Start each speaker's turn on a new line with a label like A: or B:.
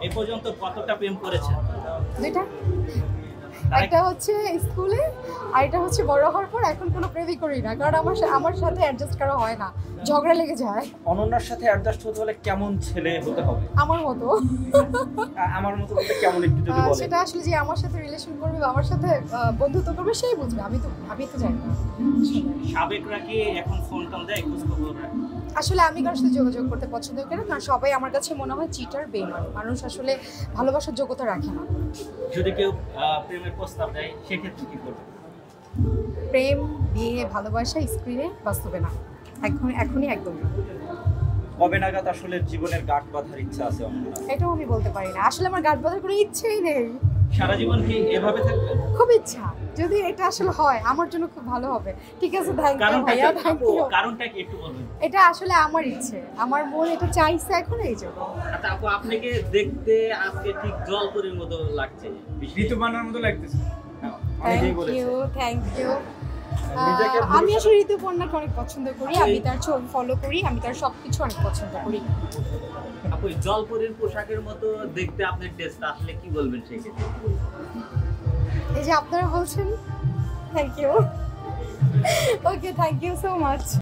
A: এই পর্যন্ত কতটা প্রেম করেছেন?
B: দুইটা, একটা হচ্ছে স্কুলে আর এটা হচ্ছে বড় হওয়ার পর। এখন কোনো প্রেমই করি না, কারণ আমার সাথে অ্যাডজাস্ট করা হয় না, ঝগড়া লেগে যায়।
C: অনন্যার সাথে অ্যাডজাস্ট হতে হলে কেমন ছেলে হতে হবে?
B: আমার মতো।
C: আমার মতো বলতে কেমন একটু যদি বলেন।
B: সেটা আসলে যে আমার সাথে রিলেশন করবে বা আমার সাথে বন্ধুত্ব করবে সেই বুঝবে, আমি তো জানি না।
A: সাবেকরা কি এখন ফোন টোন দেয়, খোঁজ খবর রাখে?
B: আসলে আমি কারোর সাথে যোগাযোগ করতে পছন্দ করি না, কারণ সবাই আমার কাছে মনে হয় চিটার, বেইমান। মানুষ আসলে ভালোবাসার যোগ্যতা রাখে না।
A: যদি কেউ প্রেমের প্রস্তাব দেয় সেক্ষেত্রে কি করবে?
B: প্রেম, বিয়ে, ভালোবাসা স্ক্রিনে, বাস্তবে না। এখনই একদম না।
C: কবে নাগাদ আসলে জীবনের গাঁট বাঁধার ইচ্ছা আছে অনন্যা?
B: এটাও আমি বলতে পারি না, আসলে আমার গাঁট বাঁধার কোনো ইচ্ছেই নেই।
A: সারা জীবন কি এভাবে থাকবেন?
B: খুব ইচ্ছা, যদি এটা আসলে হয় আমার জন্য খুব ভালো হবে। ঠিক আছে, থ্যাংক ইউ ভাইয়া, থ্যাংক ইউ।
A: কারণটা কি একটু বলবেন?
B: এটা আসলে আমার ইচ্ছে, আমার মন এটা চাইছে এখন, এই জন্য।
A: আচ্ছা আপু, আপনাকে দেখতে আজকে ঠিক জলপরীর মতো লাগছে,
C: ঋতুমানার মতো লাগতেছে।
B: Thank you.
C: নিজেকে
B: আমি আসলে ঋতুপর্ণাকে অনেক পছন্দ করি, আমি তার ছবি ফলো করি, আমি তার সবকিছু অনেক পছন্দ করি।
A: আপু জলপরীর পোশাকের মতো দেখতে আপনার ড্রেসটা, আসলে কি বলবেন সেই ক্ষেত্রে?
B: এই যে আপনারা বলছেন, thank you. Okay, thank you so much.